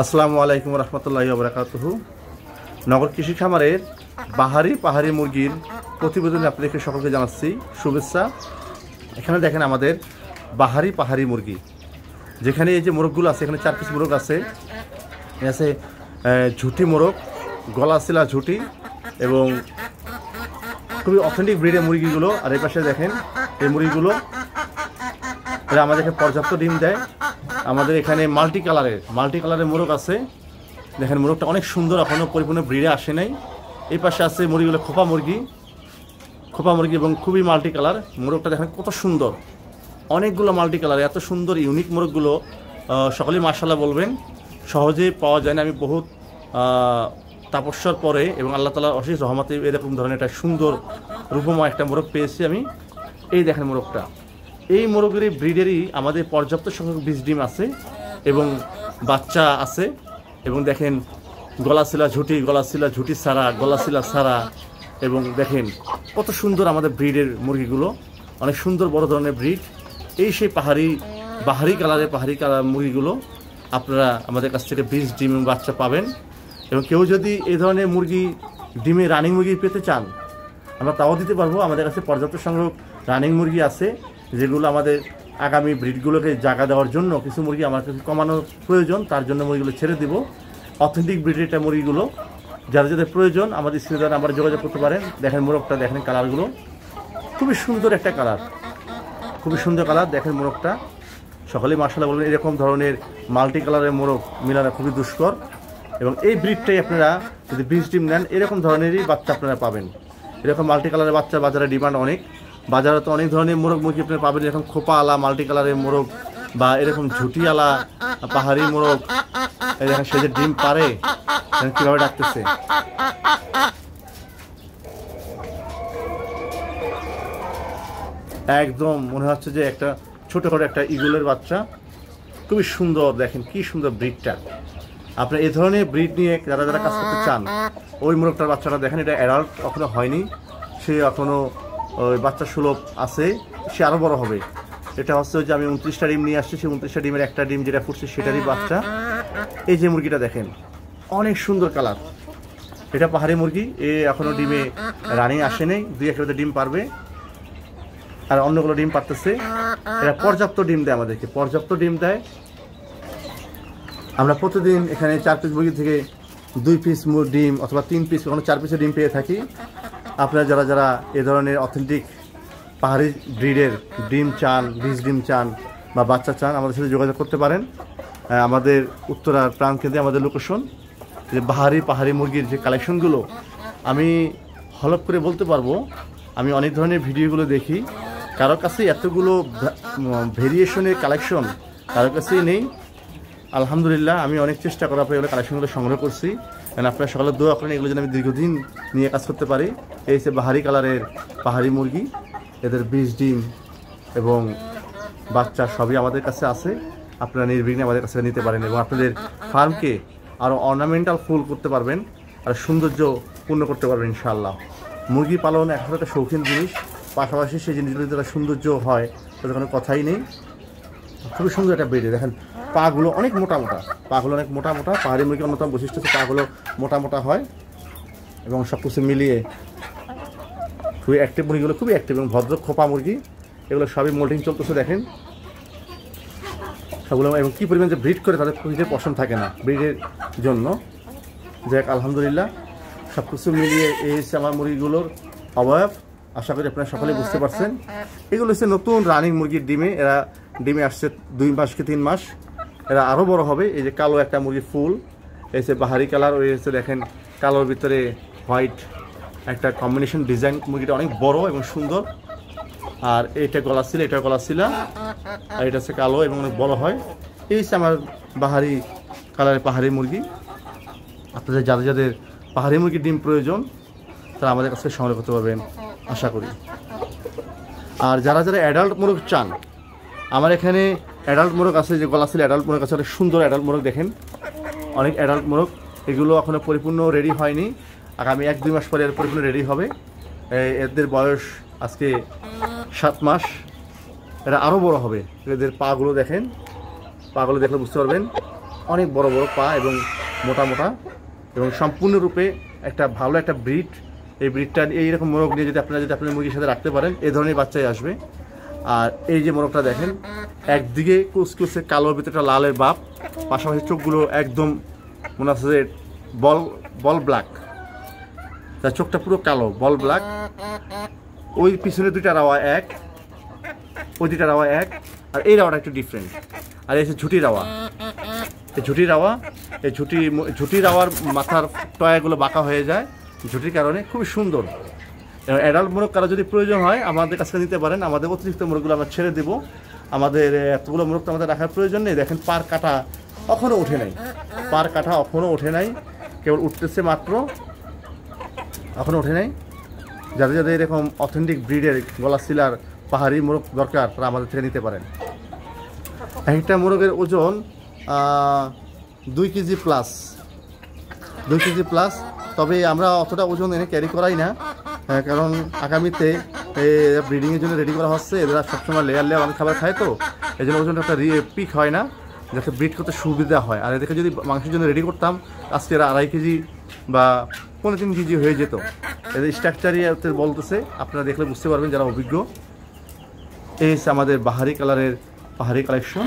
আসসালামু আলাইকুম রহমতুল্লাহি ওয়া বারাকাতুহু। নগর কৃষি খামারের পাহাড়ি মুরগির প্রতিবেদনে আপনাদেরকে সকলকে জানাচ্ছি শুভেচ্ছা। এখানে দেখেন আমাদের পাহাড়ি মুরগি, যেখানে এই যে মোরগগুলো আছে, এখানে 4 পিস মোরগ আছে। আছে ঝুটি মোরগ, গলাশিলা ঝুটি এবং খুবই অথেন্টিক ব্রিডের মুরগিগুলো। আর এই পাশে দেখেন এই মুরগিগুলো এরা আমাদের এখানে পর্যাপ্ত ডিম দেয়। আমাদের এখানে মাল্টি কালারের মোরগ আছে। দেখেন মোরগটা অনেক সুন্দর, এখনও পরিপূর্ণ ব্রিডে আসে নাই। এই পাশে আছে মুরগিগুলো খোপা মুরগি এবং খুবই মাল্টি কালার। মোরগটা দেখেন কত সুন্দর, অনেকগুলো মাল্টি কালার, এত সুন্দর ইউনিক মোরগগুলো সকলেই মাশাআল্লাহ বলবেন। সহজে পাওয়া যায় না। আমি বহুত তাপস্যার পরে এবং আল্লাহ তাআলার অশেষ রহমতে এরকম ধরনের একটা সুন্দর রূপময় একটা মোরগ পেয়েছি আমি। এই দেখেন মোরগটা, এই মোরগের ব্রিডেরই আমাদের পর্যাপ্ত সংখ্যক বীজ ডিম আছে এবং বাচ্চা আছে। এবং দেখেন গলাশিলা ঝুটি ছাড়া, গলাশিলা ছাড়া, এবং দেখেন কত সুন্দর আমাদের ব্রিডের মুরগিগুলো, অনেক সুন্দর বড় ধরনের ব্রিড। এই সেই পাহাড়ি কালার মুরগিগুলো আপনারা আমাদের কাছ থেকে বীজ ডিম এবং বাচ্চা পাবেন। এবং কেউ যদি এই ধরনের মুরগি ডিমে রানিং মুরগি পেতে চান, আমরা তাও দিতে পারবো। আমাদের কাছে পর্যাপ্ত সংখ্যক রানিং মুরগি আছে, যেগুলো আমাদের আগামী ব্রিডগুলোকে জায়গা দেওয়ার জন্য কিছু মুরগি আমার কাছে কমানোর প্রয়োজন, তার জন্য মুরগিগুলো ছেড়ে দিব। অথেন্টিক ব্রিডের মুরগিগুলো যাদের প্রয়োজন আমাদের স্ক্রিনে নাম্বারে যোগাযোগ করতে পারেন। দেখেন মোরগটা, দেখেন কালারগুলো খুবই সুন্দর একটা কালার, খুবই সুন্দর কালার। দেখেন মোরগটা, সকলেই মাশাআল্লাহ বলবেন। এরকম ধরনের মাল্টি কালারের মোরগ মিলানো খুবই দুষ্কর। এবং এই ব্রিডটাই আপনারা যদি বীজ ডিম নেন, এরকম ধরনেরই বাচ্চা আপনারা পাবেন। এরকম মাল্টি কালারের বাচ্চা বাজারে ডিমান্ড অনেক। বাজারে তো অনেক ধরনের মোরগ মুরগি আপনারা পাবেন, এরকম খোপাওয়ালা মাল্টি কালারের মোরগ বা এরকম ঝুটিওয়ালা পাহাড়ি মোরগ। এই দেখেন সে যে ডিম পারে কীভাবে ডাকতেছে। একদম মনে হচ্ছে যে একটা ছোটোখাটো একটা ইগলের বাচ্চা, খুবই সুন্দর। দেখেন কি সুন্দর ব্রিডটা। আপনার এই ধরনের ব্রিড নিয়ে যারা কাজ করতে চান, ওই মোরগটার বাচ্চাটা দেখেন, এটা অ্যাডাল্ট এখনো হয়নি, সে এখনও ওই বাচ্চা সুলভ আছে, সে আরও বড় হবে। এটা হচ্ছে যে আমি 29টা ডিম নিয়ে আসছি, সেই 29টা ডিমের একটা ডিম যেটা ফুটছে সেটারই বাচ্চা। এই যে মুরগিটা দেখেন অনেক সুন্দর কালার, এটা পাহাড়ি মুরগি। এ এখনও ডিমে রানিং আসে নেই, 2-1 ডিম পারবে, আর অন্যগুলো ডিম পারতেছে। এটা পর্যাপ্ত ডিম দেয়, আমাদেরকে পর্যাপ্ত ডিম দেয়। আমরা প্রতিদিন এখানে 4 পিস মুরগি থেকে 2 পিস ডিম অথবা 3 পিস, কখনো 4 পিসের ডিম পেয়ে থাকি। আপনারা যারা এ ধরনের অথেন্টিক পাহাড়ি ব্রিডের ডিম চান, বীজ ডিম চান বা বাচ্চা চান, আমাদের সাথে যোগাযোগ করতে পারেন। আমাদের উত্তরার প্রাণকেন্দ্রে আমাদের লোকেশন। যে পাহাড়ি মুরগির যে কালেকশনগুলো আমি হলপ করে বলতে পারবো, আমি অনেক ধরনের ভিডিওগুলো দেখি, কারোর কাছে এতগুলো ভেরিয়েশনের কালেকশন কারোর কাছেই নেই। আলহামদুলিল্লাহ আমি অনেক চেষ্টা করার পরে এগুলো কালেকশনগুলো সংগ্রহ করছি, কারণ আপনারা সকালে দোয়া করেন এগুলো যেন আমি দীর্ঘদিন নিয়ে কাজ করতে পারি। এই যে পাহাড়ি মুরগি, এদের বীজ ডিম এবং বাচ্চা সবই আমাদের কাছে আছে। আপনারা নির্বিঘ্নে আমাদের কাছে নিতে পারেন এবং আপনাদের ফার্মকে আরও অর্নামেন্টাল ফুল করতে পারবেন, আর সৌন্দর্য পূর্ণ করতে পারবেন ইনশাআল্লাহ। মুরগি পালন একটা শৌখিন জিনিস, পাশাপাশি সেই জিনিসগুলো যারা সৌন্দর্য হয় তাদের কোনো কথাই নেই। খুবই সুন্দর একটা ব্রিড। দেখেন পাগুলো অনেক মোটা মোটা। পাহাড়ি মুরগির অন্যতম বৈশিষ্ট্য হচ্ছে পাগুলো মোটা হয় এবং সব কিছু মিলিয়ে খুবই অ্যাক্টিভ মুরগিগুলো, খুবই অ্যাক্টিভ এবং ভদ্র খোপা মুরগি। এগুলো সবই মোল্টিং চলতেছে দেখেন সবগুলো। এবং কী পরিমাণ যে ব্রিড করে তাদের খুঁজে পছন্দ থাকে না ব্রিডের জন্য। যাক আলহামদুলিল্লাহ সব কিছু মিলিয়ে এই হচ্ছে আমার মুরগিগুলোর অবয়ব। আশা করি আপনারা সকলেই বুঝতে পারছেন। এগুলো হচ্ছে নতুন রানিং মুরগির ডিমে, এরা ডিমে আসছে 2 মাস কি 3 মাস, এরা আরও বড় হবে। এই যে কালো একটা মুরগি ফুল, এই হচ্ছে পাহাড়ি কালার, ওই হচ্ছে দেখেন কালোর ভিতরে হোয়াইট একটা কম্বিনেশন ডিজাইন। মুরগিটা অনেক বড় এবং সুন্দর। আর এটা গলাশিলা, আর এটা হচ্ছে কালো এবং অনেক বড় হয়। এই হচ্ছে আমার পাহাড়ি মুরগি। আপনাদের যাদের পাহাড়ি মুরগির ডিম প্রয়োজন তারা আমাদের কাছে সংগ্রহ করতে পারবেন আশা করি। আর যারা অ্যাডাল্ট মোরগ চান, আমার এখানে অ্যাডাল্ট মোরগ আছে, যে গলাশিলা অ্যাডাল্ট মোরগ আছে, অনেক সুন্দর অ্যাডাল্ট মোরগ। দেখেন অনেক অ্যাডাল্ট মোরগ, এগুলো এখনও পরিপূর্ণ রেডি হয়নি, আগামী 1-2 মাস পরে এর পরিপূর্ণ রেডি হবে। এদের বয়স আজকে 7 মাস, এরা আরও বড় হবে। এদের পাগুলো দেখেন, পাগুলো দেখলে বুঝতে পারবেন অনেক বড় বড় পা এবং মোটা মোটা এবং সম্পূর্ণরূপে একটা ভালো একটা ব্রিড। এই ব্রিডটা এইরকম মোরগ নিয়ে যদি আপনার মুরগির সাথে রাখতে পারেন এই ধরনের বাচ্চাই আসবে। আর এই যে মোরগটা দেখেন, একদিকে কুচকুচে কালোর ভিতরটা লালের বাপ, পাশাপাশি চোখগুলো একদম মনে হচ্ছে যে বল ব্ল্যাক, তার চোখটা পুরো কালো বল ব্ল্যাক। ওই পিছনে দুইটা রাওয়া এক, ওই দুইটা রাওয়া এক, আর এই রাওয়াটা একটু ডিফারেন্ট। আর এই যে ঝুটি রাওয়া, এই ঝুটি রাওয়ার মাথার টয়াগুলো বাঁকা হয়ে যায় ঝুটির কারণে, খুবই সুন্দর। অ্যাডাল্ট মোরগ কারো যদি প্রয়োজন হয় আমাদের কাছে নিতে পারেন, আমাদের অতিরিক্ত মোরগগুলো আমরা ছেড়ে দেবো। আমাদের এতগুলো মোরগ তো আমাদের রাখার প্রয়োজন নেই। দেখেন পার কাটা এখনও ওঠে নাই, পার কাটা এখনও ওঠে নাই, কেবল উঠতেছে মাত্র, এখনও ওঠে নাই। যাদের এরকম অথেন্টিক ব্রিডের গলা সিলার পাহাড়ি মোরগ দরকার তারা আমাদের থেকে নিতে পারেন। একটা মোরগের ওজন 2 কেজি প্লাস, 2 কেজি প্লাস। তবে আমরা অতটা ওজন এনে ক্যারি করাই না, কারণ আগামীতে ব্রিডিংয়ের জন্য রেডি করা হচ্ছে। এরা সবসময় লেয়ার অনেক খাবার খায়, তো এই জন্য ওজনটা একটা পিক হয় না, যাতে ব্রিড করতে সুবিধা হয়। আর এদেরকে যদি মাংসের জন্য রেডি করতাম আজকে এরা 2.5 কেজি বা 3 কেজি হয়ে যেত। এদের স্ট্রাকচারই বলতেছে, আপনারা দেখলে বুঝতে পারবেন যারা অভিজ্ঞ। এই হচ্ছে আমাদের বাহারি কালারের পাহাড়ি কালেকশন।